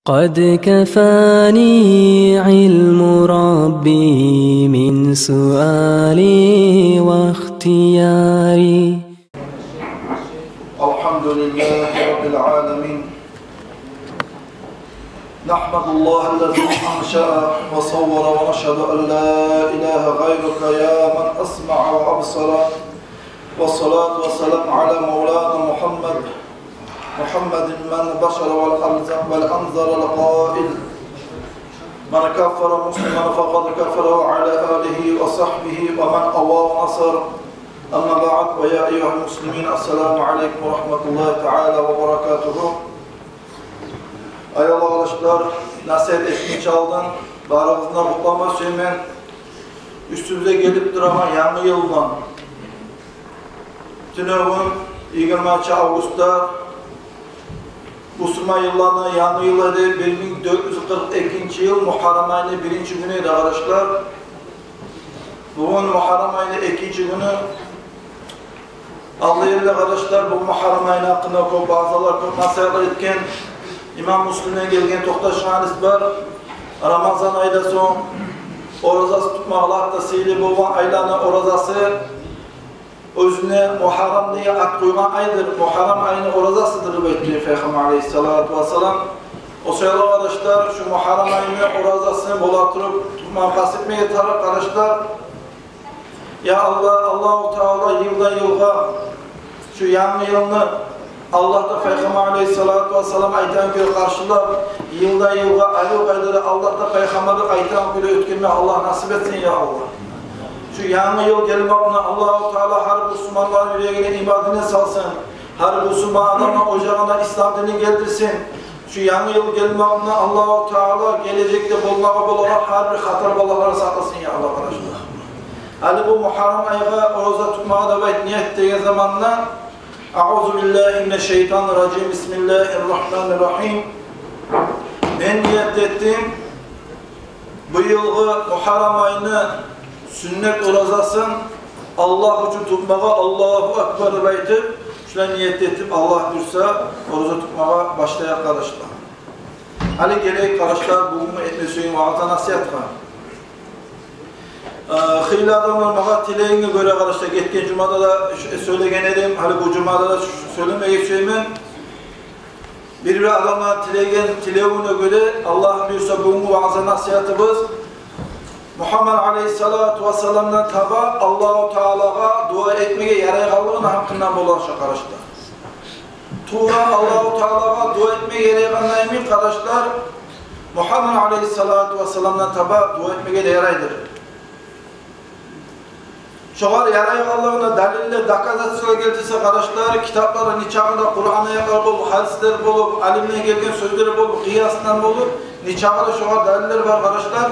قد كفاني علم ربي من سؤالي واختياري. الحمد لله رب العالمين، نحمد الله الذي أنشأ وصور ونشهد أن لا إله غيرك يا من أسمع وأبصر، والصلاة والسلام على مولانا محمد من بشر والأنذر القائل من كفر مسلما فقد كفر على آله وصحبه ومن أوى ونصر. أما بعد ويا أيها المسلمين السلام عليكم ورحمة الله تعالى وبركاته. Ayol arkadaşlar, nasihat etkin çaldın, barağızına kutlama söylemen, üstümüze gelip durama yanı yıldan. Tünövün 20 Ağustos'ta Musulman yıllarına yanı yıl idi, 1442 yıl Muharrem ayının 1. günüydü arkadaşlar. Bugün Muharrem ayının 2. günü. Allah yerine arkadaşlar, bu Muharrem ayının hakkında bazılar çok nasihatler etken, İmam Müslim'den gelgen toxtaşanız var. Ramazan ayda son orazası tutmaqlar da seyli boğan aylarının orazası özüne Muharrem diye at koygan aydır. Muharrem ayının orazasıdır belki Peygamber Aleyhisselatü Vesselam. O sayılı arkadaşlar şu Muharrem ayının orazasını bolatırıp tutmağı kasıtmaya taraf arkadaşlar. Ya Allah, Allah-u Teala yıldan yılga şu yanlı yılını Allah da Peygamber Aleyhisselatü Vesselam aytan göre karşılar, yılda yılga ayı kaydıra Allah da Peygamber'i aytan göre ötkürme Allah nasip etsin ya Allah. Şu yanlı yıl gelmekle Allah-u Teala her Müslümanların yüreğine ibadine salsın. Her Müslüman adamın ocağına İslam dinini geldirsin. Şu yanlı yıl gelmekle Allah-u Teala gelecekte bulmağa bularak her bir hatar balaları saklasın ya Allah arkadaşlar. Ali bu Muharrem ayına oruza tutmağa da niyet ettiği zamanla Euzubillahimineşşeytanirracim. Bismillahirrahmanirrahim. Ben niyet ettim. Bu yılgı Muharrem ayını sünnet orazasın Allah için tutmağa Allahu Ekber baytip şuna niyet ettim. Allah dursa oruza tutmağa başlayan arkadaşlar. Ali gerek arkadaşlar bugün etmesiyim vaazda nasihat var. Xeyli adamlar mağa tileğine göre arkadaşlar geçen cumada da söylegen edim. Hani bu cumada da söylemeye geçeyim. Bir adamlar tileğine göre Allah diyorsa bugün vaazda nasihatımız Muhammed Aleyhisselatü Vesselam'dan taba Allah-u Teala'ga dua etmeye yarayğanlığın hakkından bulaşır arkadaşlar. Tuğra Allah-u Teala'ga dua etmeye yarayğanlığın arkadaşlar Muhammed Aleyhisselatü Vesselam'dan taba dua etmeye de yaraydır. Şoğar yarayğanlığına dalille dakazatsıla geldiyse arkadaşlar kitapların niçağında Kur'an'a yakar bulup, hadisler bulup, alimle gelgen sözleri bulup, kıyasından bulup niçağında şoğar daliller var arkadaşlar.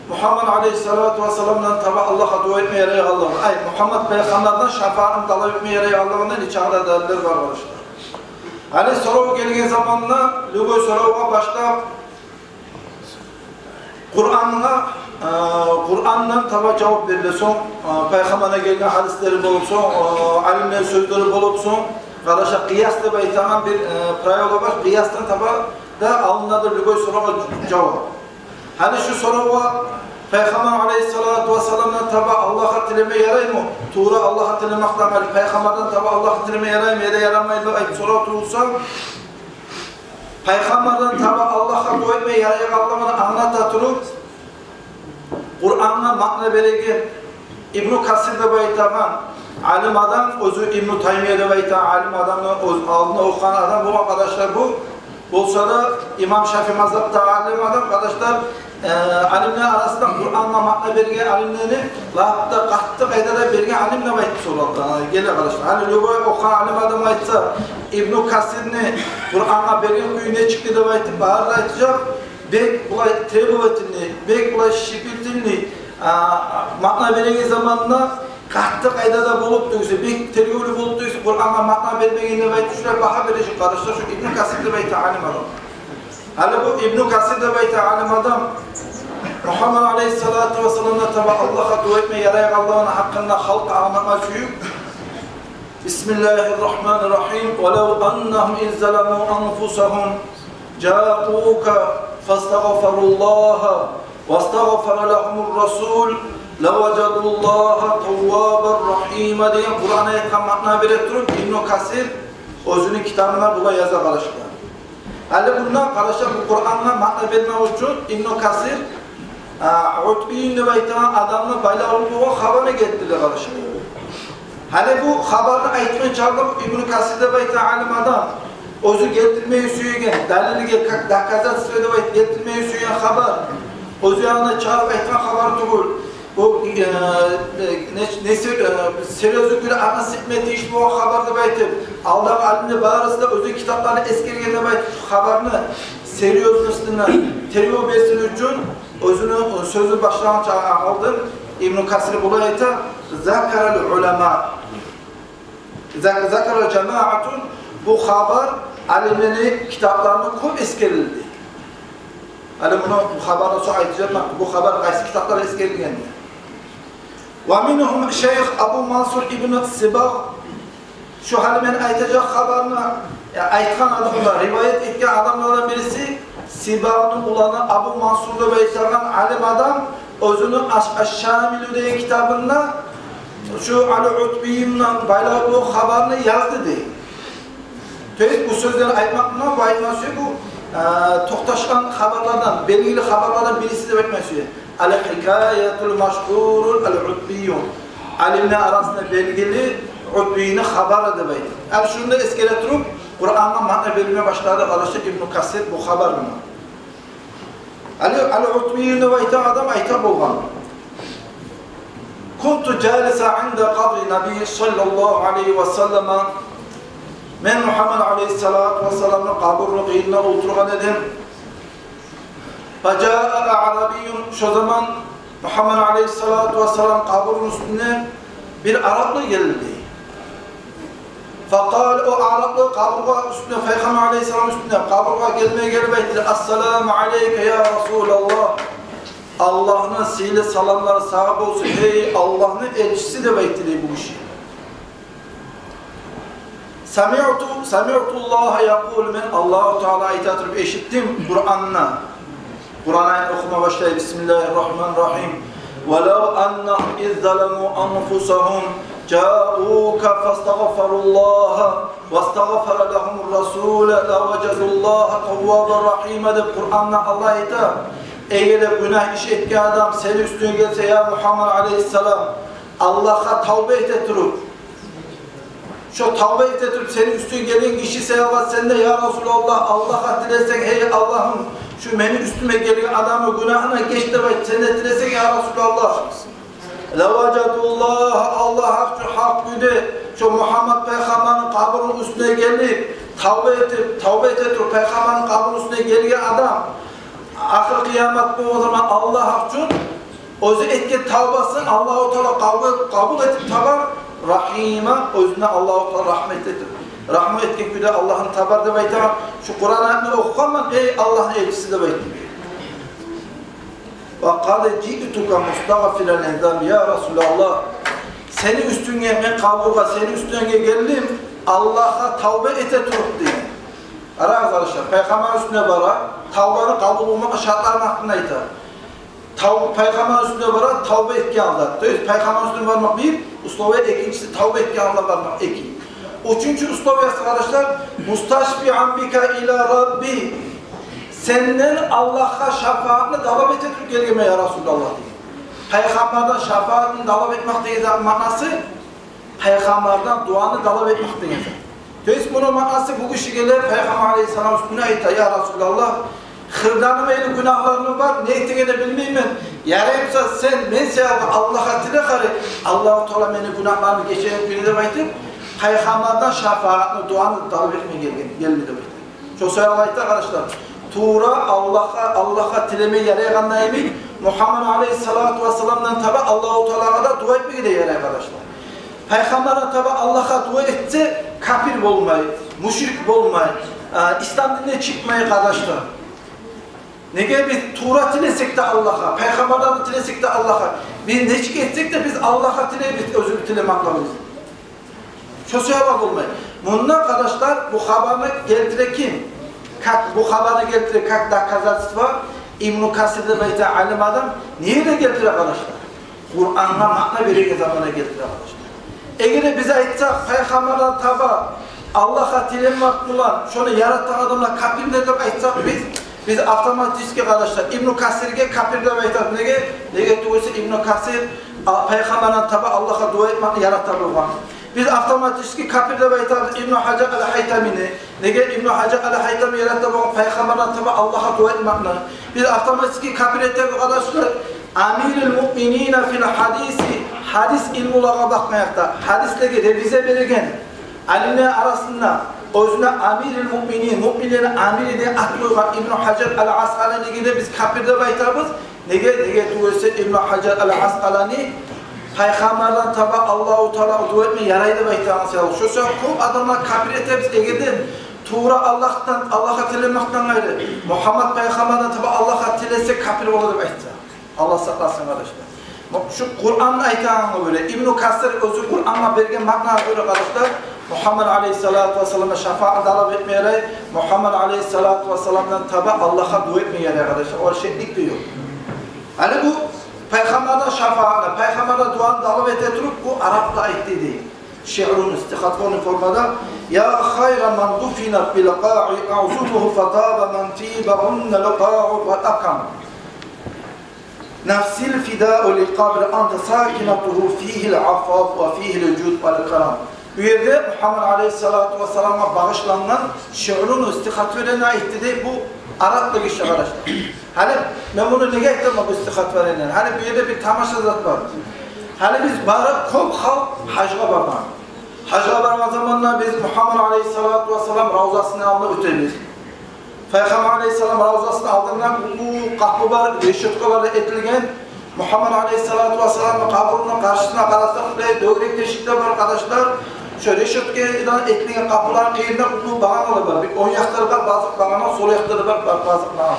Muhammed Aleyhisselatü Vesselam'dan tabi Allah'a dua etmeye yarayğanlığına, Muhammed Peygamber'den şefaatini talep etmeye yarayğanlığına niçağında daliller var arkadaşlar. Hani soru gelgen zamanla, lügoy soruğa başta Kur'an'dan tabi cevap verilsin, Peygamber'e gelgen hadisleri bulupsun, alimlerin sözleri bulupsun, arkadaşlar kıyasla baytanan bir prayolu var, kıyastan tabi da alındadır lügoy soruğa cevap. Hani şu soruğa Peygamber Aleyhisselatü Vesselam'dan tabi Allah'a tileme yaray mı? Tuğra Allah'a tilemekten var. Peygamber'den tabi Allah'a tileme yaray mı? Ya da yaramaydı. Soru tutulsa Peygamber'den tabi Allah'a dua etmeye yarayacağını anlatatırım. Kur'an'la makna belirgin İbn-i Kasir'de baytagan alim adam, özü İbn-i Taymiye'de baytagan alim adamın aldığında okuyan adam bu arkadaşlar bu. Olsa da İmam Şafii mazhabında alim adam arkadaşlar alimler arasında Kur'an'la makna belirgin alimleri lahapta qattı qaydada belirgin alimle baytı sorular. Gel arkadaşlar. Hani lügoy okuyan alim adam aytsa İbn-i Kasir'ni Kur'an'a belirgin kuyuna çıktı da baytı bağırda aytacak. Bek bulay trebuvatini, bek bulay şipiltini makna belirgin zamanla qattı qaydada bulup duysa, bek tergölü bulup duysa Kur'an'a makna belirgin baytı şuraya baha verecek arkadaşlar. Şu İbn-i Kasir'de baytı alim adam. Hani bu İbn-i Kasir'de baytı alim adam Muhammed Aleyhisselatü Vesselam'da tabi Allah'a dua etmeye yarayğanlığın hakkında halka anlatma suyu Bismillahirrahmanirrahim. وَلَوْ أَنَّهُمْ اِذْ ظَلَمُوا أَنْفُسَهُمْ ca'uka fastaghfirullaha vastaghfara lahumur rasul lavacadullaha tawwabar rahima degan Qur'on aytgan ma'no berib turib İbn Kasir o'zining kitobida bula yoza qolishgan. Hali bundan qarashib bu Qur'onga ma'no bermoq uchun İbn Kasir Utbi deb aytgan odamni baylag'uga xabarni keltirdi qarashib. Hali bu xabarni aytgan chog'da İbn Kasir deb aytgan alim odam o'zi keltirmay suygan daliliga dokazatstvo deb aytib keltirmay suygan xabar o'zi yana chaqib aytgan xabar tugul. Bu seriozlik göre ana sıkmeti iş bu haber deb aytib, aldan alimni barısında o'zi kitaplarni eskergen deb aytib, xabarni seriozligidan terbiye bersin uchun o'zini so'zi boshlang'ich oldin İbn Kasir bu aytadi, zakaral ulama. Zakaral cemaatun bu xabar alimlerin kitaplarını ko'p eskerildi. Hali bunu bu xabarni so'z aytacağım. Bu xabar qaysi kitaplar eskerilgan? ومنهم Şeyh Abu Mansur ibn Sibagh şu hali men aytacak haberini aytgan adamlar, rivayet etgan adamlardan birisi Sibagh'ın ulanı Abu Mansur deb aytgan alim adam o'zini Ash-Shamilu degan kitobida şu Ali Utbiyimdan baylağı haberini yazdı deydi. Tez bu sözleri aytmakla bu aytması bu to'xtashgan xabarlardan, belgili xabarlardan birisi deb aytması. Al-hikayatul mashhurul al-Utbiyyun. Alimler arasında belgili Utbiyni xabarı deb aytadi. Al shunda eskere turib, Qur'onga ma'no bermay boshladi qarashib İbn Kasir bu xabar bilan. Al-Utbiyni deb aytgan odam aytib bo'lgan. Kuntu jalisa 'inda qabri Nabiy sallallohu alayhi va sallam. Men Muhammed aleyhissalatu vesselam'ın qabrinin qiyinine oturgan edim. Faca'a Arabiyyun şu zaman Muhammed aleyhissalatu vesselam qabrinin üstüne bir Araplı geldi. Fakal o Araplı qabrga üstüne Peygamber aleyhissalam üstüne qabrga gelmeye gelip aytdı. Assalamu aleyke ya Resulallah. Allah'ın sihirli salamları sahip olsun. Hey Allah'ın elçisi de aytdı bu kişi. Sami'tullaha yaqul men Allahu Teala aytatırıp eşittim Kur'an'na. Kur'an'ı okuma başlayıp Bismillahirrahmanirrahim. وَلَوْ أَنَّهُمْ إِذْ ظَلَمُوا أَنفُسَهُمْ جَاءُوكَ فَاسْتَغْفَرُوا اللّٰهَ وَاسْتَغْفَرَ لَهُمُ الرَّسُولَ لَوَجَدُوا اللّٰهَ تَوَّابًا رَحِيمًا deb Kur'an'da Allah aytar. Eğer günah iş etken adam senin üstüne gelse ya Muhammed aleyhisselam Allah'a tavbe et durup şu tavbe et durup senin üstüne gelen kişi sevap sen de ya Resulallah Allah'a dilesen hey Allah'ım şu benim üstüme gelen adamı günahına geç de sen de dilesen ya Resulallah levacadullah Allah hak güde şu Muhammed Peygamber'in kabrinin üstüne gelip tavbe et durup Peygamber'in kabrinin üstüne gelen adam ahir kıyamet bu o zaman Allah için özü etken tavbasını Allah-u Teala kabul etip tabar Rahima özüne Allah-u Teala rahmet edir. Rahmet etken güde Allah'ın tabar demeyi tamam. Şu Kur'an'ı okuman ey Allah'ın elçisi demeyi. Ve kâle ci'tuka mustağfiren endam ya Resulallah. Senin üstüne ben kabuğa, senin üstüne geldim Allah'a tavbe ete turup diye. Ara arkadaşlar, Peygamber üstüne bara, tavbanı kabul olmak şartlarının hakkında aytar. Peygamber üstüne bara, tavbe etken Allah. Peygamber üstüne varmak bir, uslovaya ikincisi tavbe etken Allah varmak iki. Üçüncü uslovayası arkadaşlar, mustaşfi'an bika ila Rabbi. Senden Allah'a şefaatini talep etip gelme ya Resulallah diye. Peygamberden şefaatini talep etmek diye manası, Peygamberden duanı talep etmek diye. Dolayısıyla bunun manası bu kişi gelir, Peygamber Aleyhisselam üstüne ayta ya Resulallah, hırdanım eyle günahlarım var, ne ettiğini bilmeyeyim ben. Yarayımsa sen, ben sevabı Allah'a dile karı, Allah-u Teala beni günahlarımı geçen günü de baytım, Peygamberden şefaatini, duanı talep etmeye gelmedi baytım. Çok sevabı ayta arkadaşlar. Tuğra Allah'a dilemeye yarayanlar emin, Muhammed Aleyhisselatü Vesselam'dan tabi Allah-u Teala'ya da dua etmeye de yarayın arkadaşlar. Peygamber'e tabi Allah'a dua etse kafir olmayı, müşrik olmayı, İslam dinine çıkmayı kardeşler. Ne gibi biz Tuğra dilesek de Allah'a, Peygamber'den dilesek de Allah'a, biz ne çık etsek de biz Allah'a dileyip özür dilemekteyiz. Şu sevap olmayı. Bundan kardeşler bu haberine geldiren kim? bu haberi getiriyor, kak doказательство İbn Kasir'de beyte alim adam niye de getiriyor arkadaşlar? Kur'an'a makna verirken zamana getiriyor arkadaşlar. Eğer bize aytsak Peygamber'den taba Allah'a tilemek bulan, şunu yaratan adamla kapirde de aytsak biz avtomatik arkadaşlar İbn Kasir'e kapirde aytsak nege tuğusu İbn Kasir Peygamber'den taba Allah'a dua etmek yaratan bulan. Biz avtomatik kapirde aytsak İbn Hacer el-Haytami'ni nege İbn Hacer el-Haytami yaratan bulan Peygamber'den taba Allah'a dua etmek. Biz avtomatik kapirde arkadaşlar Amirul Mu'minina fil hadis ilmulağa bakmayakta. Hadisleri revize verirken alimler arasında özüne Amirul Mu'minlerin amiri diye atlığı İbn Hacer el-Asqalani'ye de biz kapirde baytabız. Nege tuğusu İbn Hacer el-Asqalani Peygamberden taba Allahu Teala dua etme yaraydı baytabız. Şu sefer çok adamlar kapirde biz egeden Tuğra Allah'a tilemekten gayrı Muhammed Peygamberden taba Allah'a tilese kapir olur baytabız. Allah saklasın arkadaşlar. Şu Kur'an'ın aytağına göre İbn Kasir özü Kur'an'a bergen makna göre arkadaşlar Muhammed Aleyhisselatü Vesselam'a şefaat talep etmeyerek Muhammed Aleyhisselatü Vesselam'dan tabi Allah'a dua etmeyerek arkadaşlar. O şeklik diyor. Hani bu Peygamber'den şefaatine, Peygamber'den duanı talep edetirip bu Arap'ta ayettiği değil. Şiirun istihatfonun formada Ya hayra man dufinat bilqa'i a'zuduhu fataba man tibahunne liqa'u ve akam Nefsil fidâ'u liqabri anta sakinatuhu fihil affaf ve fihil cud vel karam. Bu yerde Muhammed Aleyhisselatü Vesselam'a bağışlanan şiirun istihat verene aitti bu Arap'ta geçti arkadaşlar. Hani ben bunu neye ettim bu istihat verenler? Hani bu yerde bir tamaşa zat var. Hani biz barıp çok halk hacga barman. Hacga barman zamanla biz Muhammed Aleyhisselatü Vesselam ravzasını alına ötemiz. Peygamber Aleyhisselam ravzasının aldığından bu kapı var, reşitkalarda etilgen Muhammed Aleyhisselatü Vesselam'ın kabrının karşısına karşısına dövrek teşikte var arkadaşlar. Şu reşitkeden etilgen kapıların kıyında bu bağanalı var. Bir 10 yakları var, bazı bağana, sol yakları var, bazı bağana.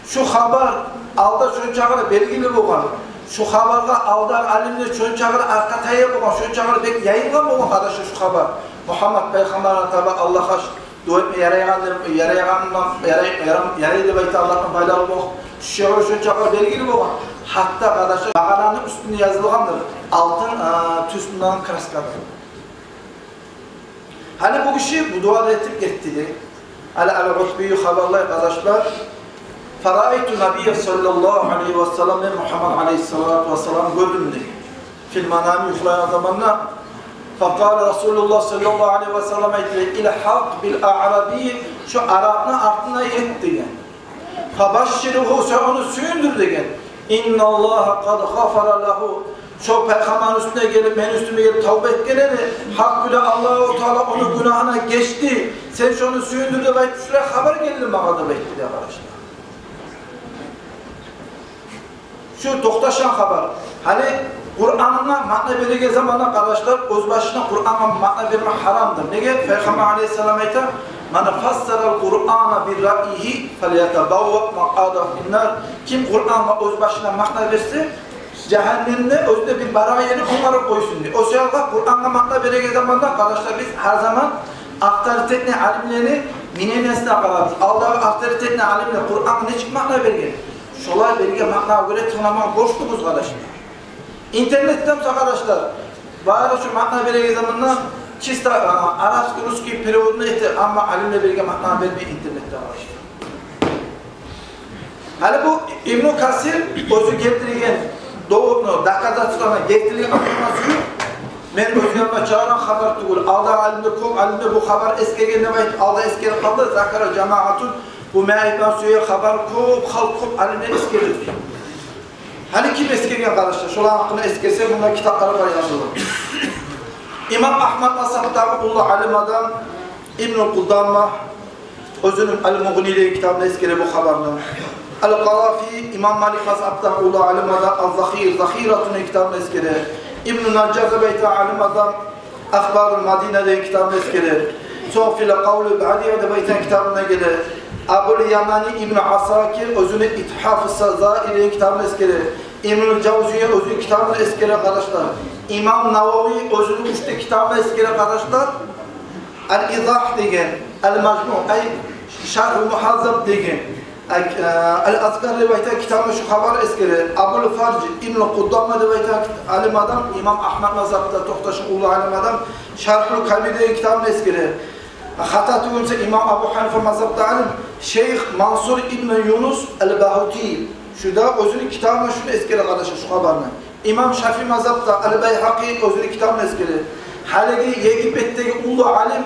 Şu haber alda şunçağına belgili boğan. Şu haberga alda alimler şunçağına arka tayya boğan, şunçağına pek yayınlan boğan arkadaşlar şu haber. Muhammed Peygamber'e tabi Allah'a dua etme yaraydı bayti Allah'ın faydalı boğ. Şu çakar belgili boğ. Hatta arkadaşlar bağananın üstünde yazılgandır. Altın tüsünden kraskadır. Hani bu kişi bu duada etip gitti. Al-Utbi'yi haberler arkadaşlar. Faraitu Nabiye sallallahu aleyhi ve sellem ve Muhammed aleyhissalatu ve sellem gördüm dedi. Fil manami yuhlayan zamanla فقال Resulullah sallallahu aleyhi ve sellem ilhaq bil a'rabi şu Arap'ın ardına yet degen. Fabashşiruhu sen onu sündür degen. İnnallaha kad gafara lahu şu peygamberin üstüne gelip benim üstüme gelip tavbe etkenleri hak bile Allahu Teala onun günahına geçti. Sen şunu sündür de belki şuraya haber geldi bana da belki de arkadaşlar. Şu doktaşan haber. Hani Kur'an'ına makna verildiği zamanlar arkadaşlar öz başına Kur'an'a makna vermek haramdır. Nege? Peygamber Aleyhisselam ayet "Men fassaral Kur'ana bir ra'yihi felyetabawwa maq'adahu fin-nar." Kim Kur'an'a öz başına makna verse cehennemde özde bir barayeni onlara koysun diye. O sebeple Kur'an'a makna verildiği zamanlar arkadaşlar biz her zaman aktoritetli alimlerini minenesine akararız. Aldığı aktoritetli alimler Kur'an'a ne çıkmakla vergen? Şolay vergen makna göre tanımak borçluyuz arkadaşlar. İnternetten arkadaşlar, bari şu makna verildiği zamanlar çista Arapski, Ruski periodunu etti ama alimle birlikte makna vermeyi internette arkadaşlar. Hani bu İbn Kasir özü getirgen doğumunu, doказательствоны getirgen informasyonu men özgürlüğüne çağıran haber tuğul. Alda alimde kom, alimde bu haber eskegen demek, alda eskeri kaldı, zakara cemaatun bu me'aydan suya haber kom, halk kom, alimde eskeri. Hani kim eskirgen arkadaşlar? Şolan hakkında eskirse bunlar kitapları var yazılır. İmam Ahmed Ashab'da Ullah alim adam İbn-i Kuddamma özünün Al-Mughni'li kitabında eskiri bu haberler. Al-Qarafi İmam Malik Ashab'da Ullah alim adam Al-Zahir Zahiratun kitabında eskiri. İbn-i Najjar Beyta alim adam Akhbar-ı Madine'de kitabında eskiri. Soğfil Qavlu Ba'diye'de Beyta kitabına gelir. Abul Yamani İbn Asakir özünü İthaf-ı Sazair'in kitabını eskeri. İbn-i Cavziye özünü kitabını eskeri arkadaşlar. İmam Navavi özünü üçte kitabını eskeri arkadaşlar. El-İzah degen, El-Majmu, Şerh-i Muhazzab degen Al-Azkar rivayeten kitabı şu haber eskeri Abul Farc İbn-i Kuddama rivayeten alim adam İmam Ahmed Mazhab'da Tohtaş'ın ulu alim adam Şerh-ül Kalbi degen kitabı eskeri Hatta tügünse İmam Abu Hanife Mazhab'da alim Şeyh Mansur İbn-i Yunus El-Bahuti şu da özünün kitabına şunu eskeri kardeşler şu haberine İmam Şafii Mazhab'da El-Beyhaqi özünün kitabına eskeri Halegi Yegipet'teki ulu alim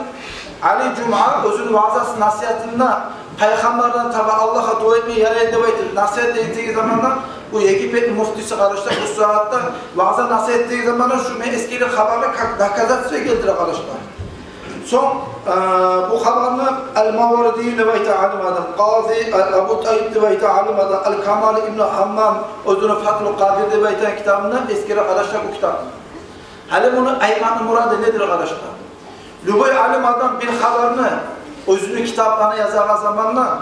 Ali Cuma özünün vaazası nasihatında Peygamberden tabi Allah'a dua etmeyi yaraya dua ettir. Nasihat ettiği zamanlar bu Yegipet'in muftisi kardeşler bu saatte vaaza nasihat ettiği zamanlar şu eskili haberle dakikada size geldir arkadaşlar. Son bu haberle El-Mavardi rivayeti alim adam, Qazi Abu Tayyib rivayeti alim adam, El-Kamal İbn Hammam özünün Fathul Kadir rivayeti kitabından eskili arkadaşlar bu kitap. Hele bunu Ayman-ı Muradı nedir arkadaşlar? Lübey alim adam bir haberini özünün kitaplarına yazar zamanla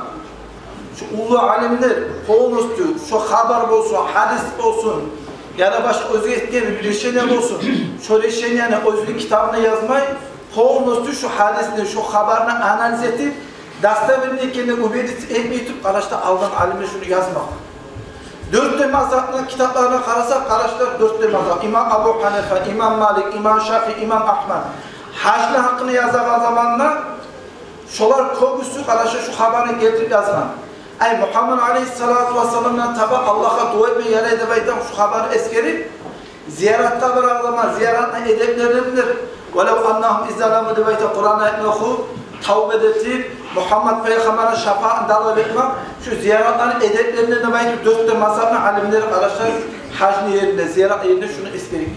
şu ulu alimler konuştu, şu haber olsun, hadis olsun ya da başka özü ettiği bir şey olsun. Şöyle şey yani özünün kitabına yazmayı konuştu, şu hadisini, şu haberini analiz edip dastaverini kendine ubedit etmeyip karışta aldan alimler şunu yazmak. Dörtte mazhabının kitaplarına karasak karışlar dörtte mazhab. İmam Abu Hanife, İmam Malik, İmam Şafii, İmam Ahmed. Haclı hakkını yazan zamanla şolar kogusu karşı şu haberini getirip yazan. Ay Muhammed Aleyhisselatü Vesselam'dan tabi Allah'a dua etmeyi yere edebeyden şu haberi eskerip ziyaratta bir zaman ziyaratla edebilirler. Velev annahum izzalamu edebeyte Kur'an'a etmehu tavbe edip Muhammed Peygamber'e şafaat davet etmek şu ziyaratların edeplerine edebeyte dörtte mazhabının alimleri arkadaşlar hacni yerine, ziyarat yerine şunu eskerip.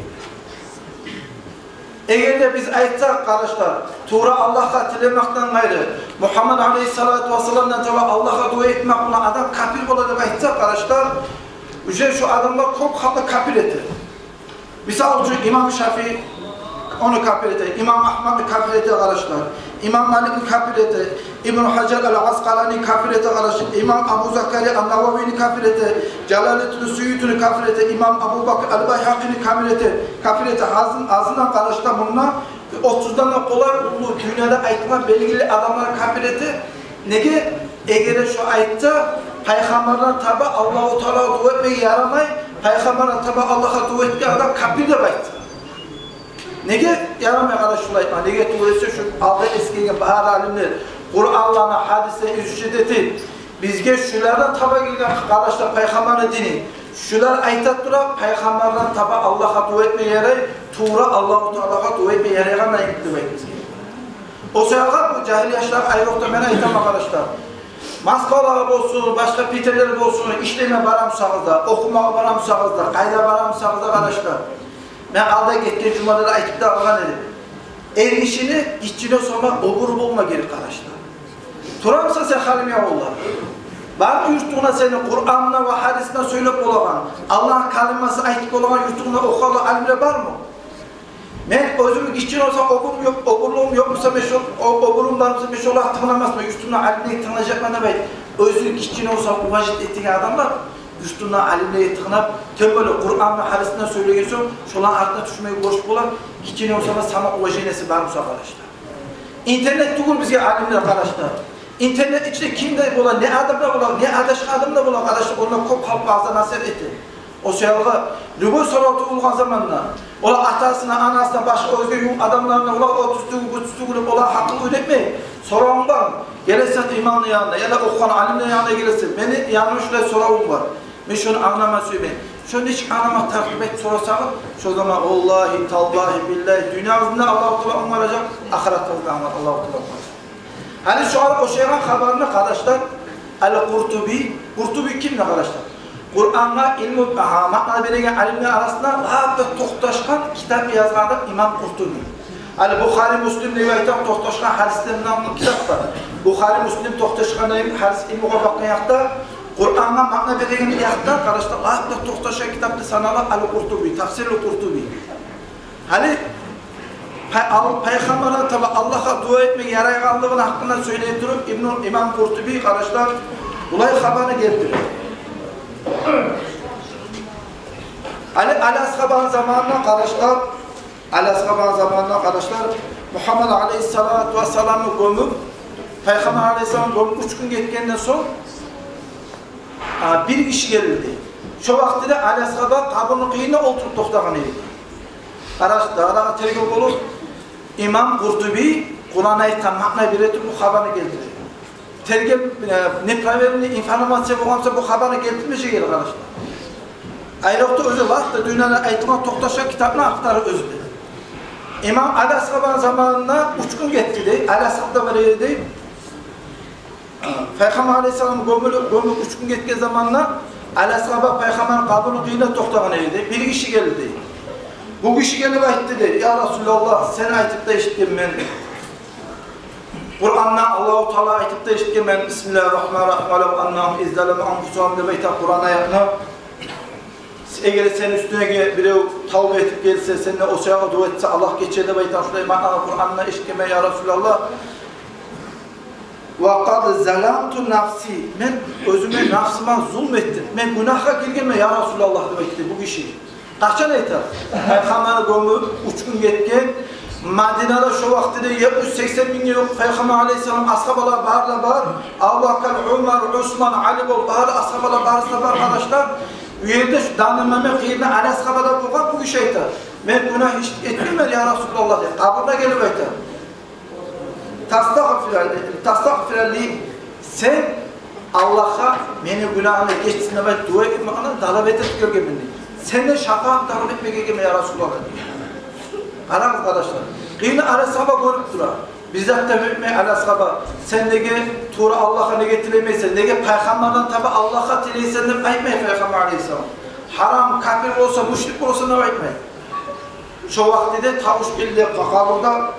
Eğer de biz aytsak kardeşler, Tuğra Allah'a dilemekten gayrı, Muhammed Aleyhisselatü Vesselam'dan tabi Allah'a dua etmek buna adam kafir olarak aytsak kardeşler, şu adamlar çok haklı kafir etti. Misal için İmam Şafii onu kafir etti, İmam Ahmed'i kafir etti kardeşler, İmam Malik'i kafir etti, İbn-i Hacer el-Asqalani kafir etti kardeşler, İmam Abu Zakari el-Navavi'ni kafir etti, Celaleddin Suyuti'ni kafir etti, İmam Abu Bakr el-Beyhaqi'ni kafir etti, ağzından kardeşler bununla 30'dan da kolay bulduğu dünyada aytma belirli adamları kafir etti. Nege? Eğer şu ayette Peygamberler tabi Allah-u Teala dua etmeyi yaramay, Peygamberler tabi Allah'a dua etmeyi adam kafir de baytı. Nege yaramay kardeşler? Nege tuğresi şu aldı eskiye bahar alimler, Kur'an'la hadise izşid etti. Bizge şulardan tabi giden kardeşler Peygamber'in dini. Şular aytat durar, Peygamber'den tabi Allah'a dua etmeyi yaray, tuğra Allah-u Teala'ya dua etmeyi yarayana gitti baytı. O sırada bu cahil yaşlar ayrıkta ben aytam arkadaşlar. Maskalar olsun, başka piteler olsun, işleme baramsağızda, okuma baramsağızda, kayda baramsağızda arkadaşlar. Ben alda gittiğim cumaları aytıp da bana dedim. Er işini içine sormak, obur bulma geri arkadaşlar. Turamsa sen halim ya Allah. Var mı yurttuğuna senin Kur'an'la ve hadisine söylep olan, Allah'ın kaliması aytıp olan yurttuğuna okuyalı alimler var mı? Ben özümün işçin olsa oburum yok, oburluğum yoksa meşhur, oburum varsa meşhur olarak tanımaz mı? Üstüne alimliği tanıyacak mı demek? Özümün işçin olsa uvacit ettiği adamlar üstüne alimliği tanıyıp tembeli Kur'an ve hadisinden söyleyeceğiz şolan ardına düşmeyi boş bulan işçin olsa da sana uvacilesi var mı arkadaşlar? İnternet değil bizge alimler arkadaşlar. İnternet içinde kimde olan, ne adamlar olan, ne adaş adamlar olan arkadaşlar onlar çok halk bazı nasihat etti. O şeylerle lübü salatu olgan zamanla ola atasına, anasına, başka özgür adamlarına ola o tustuğu ola hakkını ödetmeyin. Sorağımdan gelirsen imanın yanına ya da okuyan alimle yanına gelirsin. Beni yanlışla sorağım var. Ben şunu anlama söyleyeyim. Şunu hiç anlama takip et sorarsanız şu zaman Allahi, tallahi, billahi dünyasında Allah-u Teala onlaracak, ahiretinde Allah-u Teala onlaracak. Hani şu an o şeyin haberini arkadaşlar El-Kurtubi, Kurtubi kimdi arkadaşlar? Kur'an'a ilmi makna verilen alimler arasında hatta tohtaşkan kitap yazan adam İmam Kurtubi. Ali Bukhari Müslim rivayetten tohtaşkan hadislerinden kitap var. Bukhari Müslim tohtaşkan hadis ilmi bakın yakta Kur'an'a makna verilen yakta arkadaşlar hatta tohtaşkan kitapta sanalar El-Kurtubi, Tafsir-i Kurtubi. Hani Peygamber'e tabi Allah'a dua etmek yarayganlığının hakkında söyleyip durup İmam Kurtubi arkadaşlar olay haberine geldi. Ali Ashab'ın zamanına kardeşler Muhammed Aleyhisselatü Vesselam'ı gömüp Peygamber Aleyhisselam 3 gün getkenden soň bir kişi geldi. Şu vaxtida Ali Ashaba kabrini kıyına oturup toktagan edi. Araştırma tergib bolup İmam Qurtubi Kur'an aytgan ma'na beretip bu habarni keltirdi. Tergib nepraverli informatsiya bolgansa bu habarni keltirmese kerak arkadaşlar. Ayrıqda özü vaqtda dünyada aytgan toktaşan kitapni aktarı özüdür. İmam Ali Ashab'ın zamanında 3 gün getti. Ali Ashab'da veriydi. Peygamber Aleyhisselam gömülü 3 gün getken zamanında Ali Ashab'a Peygamber'in kabrini kıyına toktagan edi. Bir kişi geldi. Bu kişi gelip aytdı dedi. Ya Resulallah sen aytıp da işitken men. Kur'an'da Allah-u Teala aytıp da işitken men. Bismillahirrahmanirrahim. Annahum izzalem anfusuhum de beyta Kur'an ayakına. Eğer sen üstüne biri tavbe etip gelse, seninle o sayağa dua etse, Allah geçer de beytan şurayı ma'na Kur'an'la işkeme ya Resulallah. وَقَدْ زَلَمْتُ nafsi. Men özüme, nafsıma zulmettim. Men günaha girgeme ya Resulallah demekti bu kişi. Kaçan aytar? Peygamber'i gömüp 3 gün getken, Madine'de şu vaxtida 70-80 bin yok. Peygamber Aleyhisselam ashabalar bağırla Abu Bakr, Umar, Osman, Ali bol bağırla ashabalar bağırsına bağır arkadaşlar. Bu yerde şu danılmama kıyırına Ali Ashaba'da bulgan bu kişi aytar. Men günah hiç etmem ya Resulallah diye. Kabrına gelip aytar. Tastağfiralli sen Allah'a meni günahını geçsin ve dua etmekine talep edip görgemenli. Sen de şafaat talep etmek egeme ya Resulallah diye. Karan arkadaşlar. Kıyını Ali Ashaba görüp durar. Bizzat da mümin Ali Ashaba. Sen nege tuğra Allah'a ne getilemeysen, nege Peygamber'den tabi Allah'a tileysen de aytmay Peygamber Aleyhisselam. Haram, kafir olsa, müşrik olsa ne aytmay. Şu vaktide tavuş geldi kaburda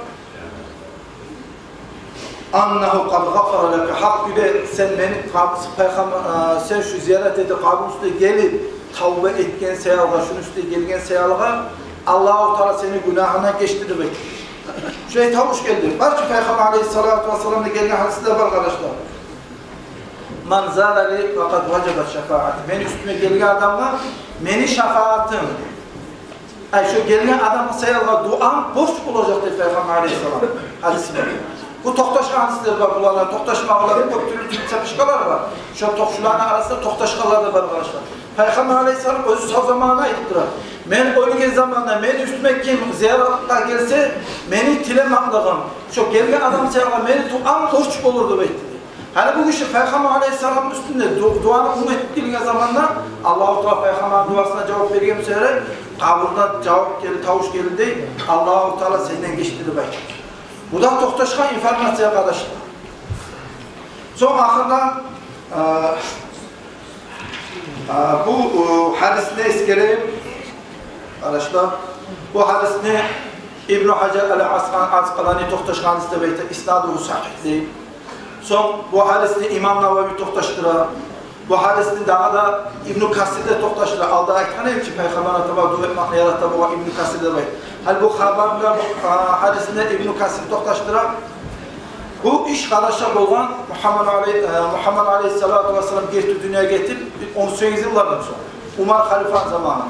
annahu kad gafara leke hak gibi sen beni sen şu ziyaret edip kabul üstüne gelip tavbe etken seyalga, şunun üstüne gelgen seyalga Allah-u Teala seni günahına geçti demek. Şuraya tavuş geldi. Var ki Peygamber Aleyhisselatü Vesselam'da gelgen hadisler var arkadaşlar. Man zâleli fakat vacibet şefaati. Beni üstüme gelgen adamlar, beni şefaatim. Şu gelgen adamın sayılga duam borç olacak dedi Peygamber Aleyhisselam. Hadisi var. Bu toktaşkan hadisler var bunlarla. Toktaşmalar, hep türlü çapışkalar var. Şu tokşuların arasında toktaşkalar da var arkadaşlar. Peygamber Aleyhisselam özü sağ zamanına aytıptılar. Men ölgen zamanda, meni üstüme kim ziyaretle gelse, meni tilemaklıgım. Şu gelgen adam sayılga meni duam borç olurdu beytti. Hani bu kişi Peygamber Aleyhisselam'ın üstünde duanı umut ettiği zamanda Allah-u Teala Peygamber'in duasına cevap verdiğim seyre kaburda cevap geldi, tavuş geldi. Allah-u Teala senden geçti beytti. Bu da toktaşkan informasiya arkadaşlar. Son ahırda bu hadisini eskereyim arkadaşlar. Bu hadisini İbn-i Hacer el-Asqalani toktaşkan hadisde beyte isnaduhu sahihli. Son bu hadisini İmam Navavi toktaştıra. Bu hadisini daha da İbn-i Kasir'de toktaştıra. Alda aytkanayım ki Peygamber'e tabi dua etmekle yaratta bu İbn-i Kasir'de beyte. Hal bu haberle hadisinde İbn-i Kasir toktaştıra. Bu iş kardeşler olan Muhammed Aleyhisselatü Vesselam getirdi dünyaya getirip 18 yıllardan sonra. Umar Halifan zamanında.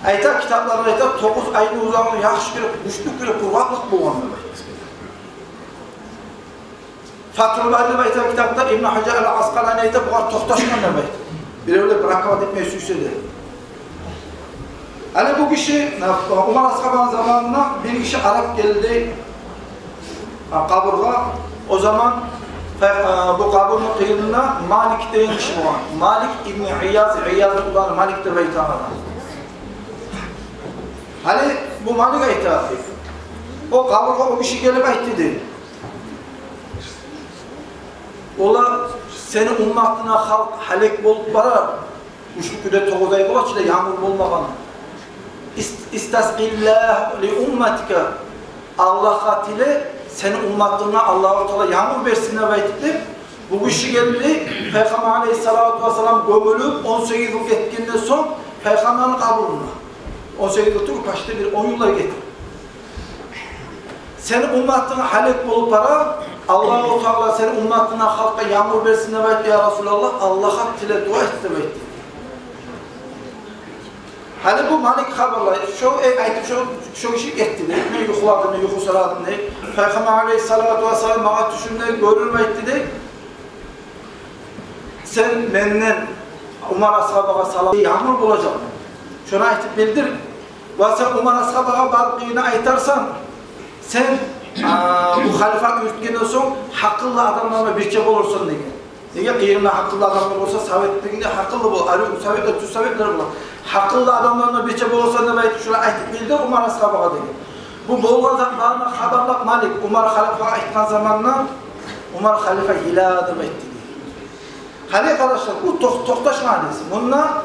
Aytar kitaplarında aytar 9 ayın uzağında yaxşı bir güçlük bir kurvatlık bulundu. Fathul Bari'de aytar kitapta İbn Hacer el-Asqalani aytar bu kadar toktaşkan demek. Bir öyle bırakavat etmeye süsedi. Hani bu kişi Umar Ashab'ın zamanında bir kişi Arap geldi kaburga. O zaman bu kaburun kıyılığında Malik deyin kişi olan. Malik İbn-i İyyaz'ı kullanır. Malik'tir beytanada. Hani bu Malik ayta. O kaburga o kişi gelip ayt dedi. Ola senin ummatına halk halek bolup barar. Uşuküde toğuday bolar çile yağmur bolmagana. İstasqillah li ummatika. Allah'a tile senin ummatına Allah-u Teala yağmur versin deyip bu kişi geldi Peygamber Aleyhisselatü Vesselam gömülüp 18 yıl getkinden son Peygamber'in kaburuna 18 yıl tutup başta bir 10 yıllar getir. Senin ummatına halek bolup para Allah-u Teala senin ummatına halka yağmur versin deyip ya Resulallah Allah'a tile dua et deyip. Hani bu Malik haberler, şu aytıp şu işi etti de, ne yuxuladım, ne yuxusaladım de. Peygamber aleyhissalatu vesselam bana düşünde görülmeydi de. Sen menden Umar ashabına salam yağmur olacak. Şunu aytıp bildir. Ve sen Umar ashabına barqiyini aytarsan, sen bu halifa yürütkenden soň hakıllı adamlarla birçe olursun degan. Nega qiyinli hakıllı adamlar olsa Sovetliginde hakıllı bol, Sovetler tuz Sovetler bolar. Hakıllı adamlarla birçe olursan deb aytib şunu aytib bildi Umar ashabına degan. Bu bolgan zamanda haberlap Malik Umar halifa aytgan zamandan Umar halifa hila deb aytdi. Hali arkadaşlar bu toxtaş hadisi. Bununla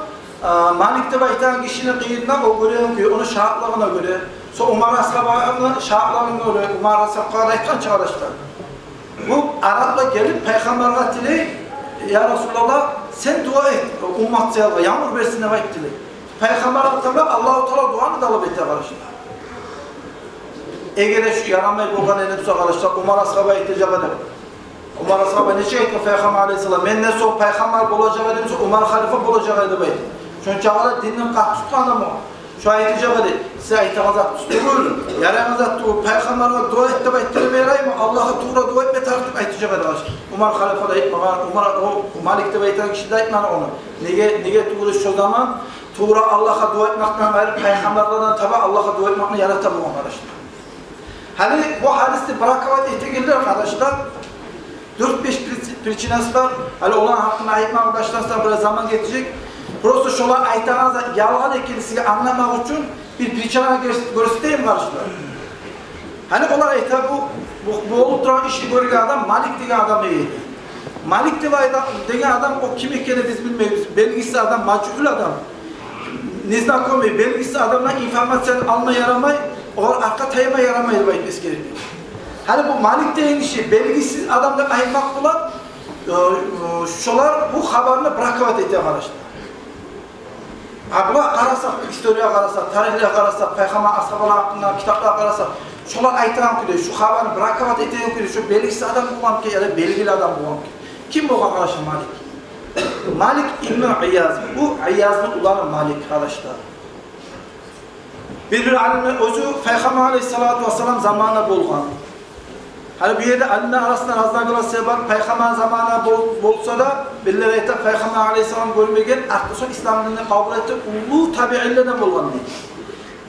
Malik deb aytan kişinin qiyinliğinden o göre ki onu şahatlığına göre, so Umar ashabının şahatlığına göre Umar ashabına aytgan arkadaşlar. Bu Arapla gelip Peygamber'e dili, ya Resulallah sen dua et, ummatçıya yağmur versin deb aytdı. Peygamber'e tabi Allah-u Teala duanı da alıp etti arkadaşlar. Eğer şu yaramay bolgan ene arkadaşlar Umar ashabına ihtiyacı var. Umar ashabına neçe aytdı Peygamber aleyhisselam, menden soň Peygamber bolacak edimse Umar halifa bolacak edip aytdı. Şuncha vaqt dindan qattiq tutgan adam o. Şu aytıcı var, size aytağınızda tutulur, yaranızda tutulur, Peygamber'e dua et deb ayttirib beraymi, Allah'a tuğra dua etme tartib aytıcı var. Umar halifa da aytmagan, Malik deb aytan kişi de aytmagan onu. Nege tuğra şu zaman tuğra Allah'a dua etmekten gayrı Peygamberlerden tabi Allah'a dua etmekten yaratamıyor arkadaşlar. Hani bu hadiste bırakavat etekildir arkadaşlar. 4-5 pričinası var. Hani olan hakkında aytmak başlarsa böyle zaman geçecek. Prosto şolar aytağınızda yalğan ekilisiyle anlamak için bir pričana göstereyim karşılar. Hani onlar aytar bu olup duran işi görgen adam Malik degen adam neydi? Malik degen adam o kim ekeni biz bilmeyiz. Belgisi adam, macul adam. Nizna koymayı, belgisi adamdan informasyon alma yaramay, o arka tayma yaramayır baytmesi gerekiyor. Hani bu Malik degen işi belgisiz adamdan aytmak bulan şolar bu haberini bırakavat etti arkadaşlar. Buna qarasak, historiya qarasak, tarihliye qarasak, Peygamber ashabalar hakkında kitaplar qarasak, şolar aytgan ki, şu haberini bırakavat etgan ki, şu belgisiz adam bolan ki, ya da belgili adam bolan ki. Kim bolan arkadaşlar Malik? Malik İbn İyaz. Bu İyaz'ın ulanı Malik arkadaşlar. Bir alimler özü Peygamber aleyhissalatu vesselam zamanında bolgan. Hani bir yerde alimler arasında razılan sebep Peygamber zamanı bolsa da birileri aytib Peygamber aleyhisselam görmegen artık İslam dinini kabul etti ulu tabiillerden bolgan deydi.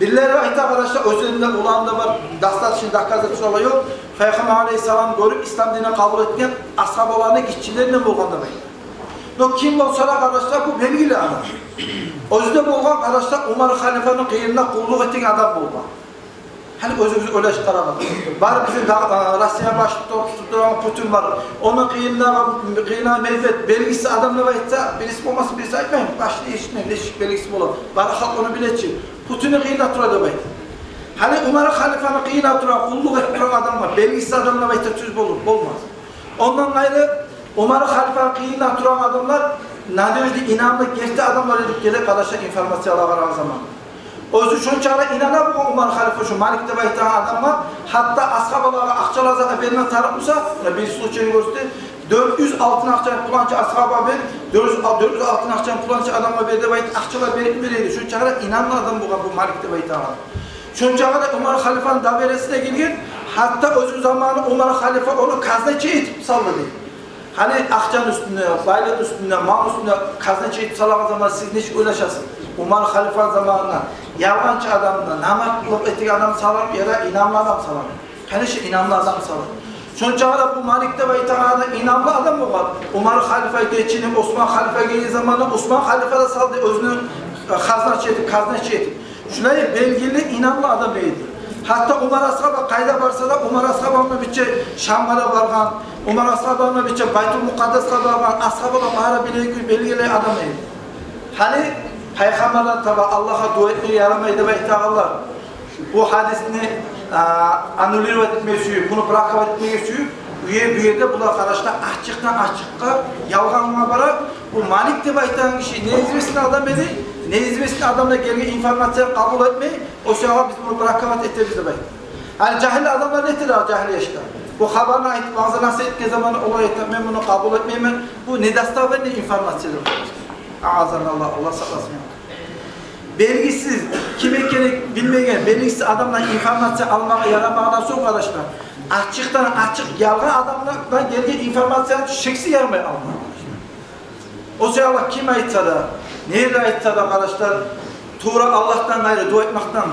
Birileri aytib arkadaşlar özünde ulan da var dastat dakazda tutala yok. Peygamber aleyhisselam görüp İslam dinini kabul etken ashabalarının işçilerinden bolgan da baydı. No kim bolsa da arkadaşlar bu belgili adam. Özünde bolgan arkadaşlar Umar halifenin kıyığında kulluk ettiğin adam bolgan. Hani özümüz öyle çıkaramadı. Var bizim Rusya başta tutulan Putin var. Onun kıyına menfet belgisi adamla baytsa birisi olması birisi aytmayın. Başta eşitmeyin, değişik belgisi olur. Bari halk onu bilecek. Putin'in kıyına turada bayt. Hani Umar halifenin kıyına turan, kulluk ettiren adam var. Belgisi adamla baytsa tüz olur, olmaz. Ondan gayrı Umar halifenin kıyına turan adamlar nadejli inanlı gerçek adamlar edip gelip arkadaşlar informasyalar var zaman. Özü şunçalara inanan bu Umar halife şu Malik deb aytan adamlar hatta ashabalara akçalarza berinden tarıpsa bir случай gösterdi 400 altın akçay pulançı ashaba ber 400 altın akçay pulançı adamlar berdi bayt akçalar berip beredi şunçalara inanlı adam bu Malik deb aytan adam şunçalara Umar halifenin daveresine gelgen hatta özü zamanı Umar halife onu kaznaçı etip salladı. Hani akçanın üstüne, baylığın üstüne, mal üstüne kaznaçı etip salladığı zaman siz neçik ulaşasın? Umar halife zamanında yalancı adamla, namaklık ettiği adam salam ya da inanlı adam salam. Kendisi inanlı adam salam. Sonuçta bu Malik'te ve İta'da inanlı adam mı var? Umar halife geçinip Osman halife geldiği zamanında Osman halife de saldı özünü kaznaçı etip. Şurayı belgili inanlı adam neydi? Hatta Umar ashaba kayda varsa da Umar ashabamla birçe Şam'lara bargan, Umar ashabamla birçe Baytul Mukaddes'e bargan, ashabala bahara belgili adam neydi? Hani Peygamberler tabi Allah'a dua etmeye yaramaydı ve itağırlar. Bu hadisini anülir etmeye süyüp, bunu bırakıp etmeye süyüp, üyede bunlar arkadaşlar açıktan açıkka yalganına barak bu Malik deb aytan kişi ne hizmetini adam edi, ne hizmetini adamla gelgen informasyon kabul etmeyi, o şahı biz bunu bırakıp etmemiz deb aytan. Yani cahil adamlar nedir cahil yaşta? Bu haberine ait bazı nasıl etken zamanı olay etmem, ben bunu kabul etmeyeyim, bu ne dasta ve ne informasyon. Aazanallah, Allah saklasın. belgisiz, kim ekeni bilmeyen, belgisiz adamdan informasyon almaya yaramağından son arkadaşlar. Açıktan açık yalgan adamlardan geldiği informasyon şeksi yarmaya almaya. O şey Allah kim aytsa da, nerede aytsa da arkadaşlar, Tuğra Allah'tan gayrı dua etmekten,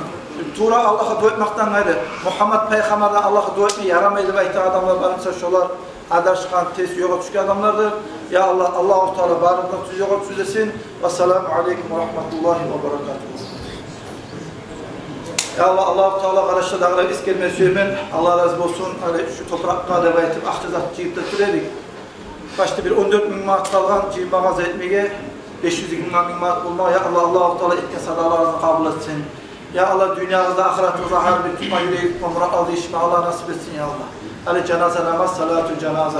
Tuğra Allah'a dua etmekten gayrı, Muhammed Peygamber'den Allah'a dua etmeye yaramaydı ve adamlar varımsa şolar, adaşkan, tez, yola düşken adamlardır. Ya Allah, Allah-u Teala barından sizi yola düşüresin. Vesselamu aleyküm ve rahmetullahi ve berekatuhu. Ya Allah, Allah-u Teala kardeşler dağıra iskelmeye söylemen, Allah razı olsun, şu toprakta deva etip, ahçızat cihip de süredik. Başta bir 14.000 manat kalgan cihip mağaza etmeye, 500.000 manat olmaya, ya Allah, Allah-u Teala etken sadalarınızı kabul etsin. Ya Allah, dünyamızda, ahiretimize harbi tutma, yüreği tutma, murat aldı işime Allah nasip etsin ya Allah. Ali cenaze namaz, salatü cenaze.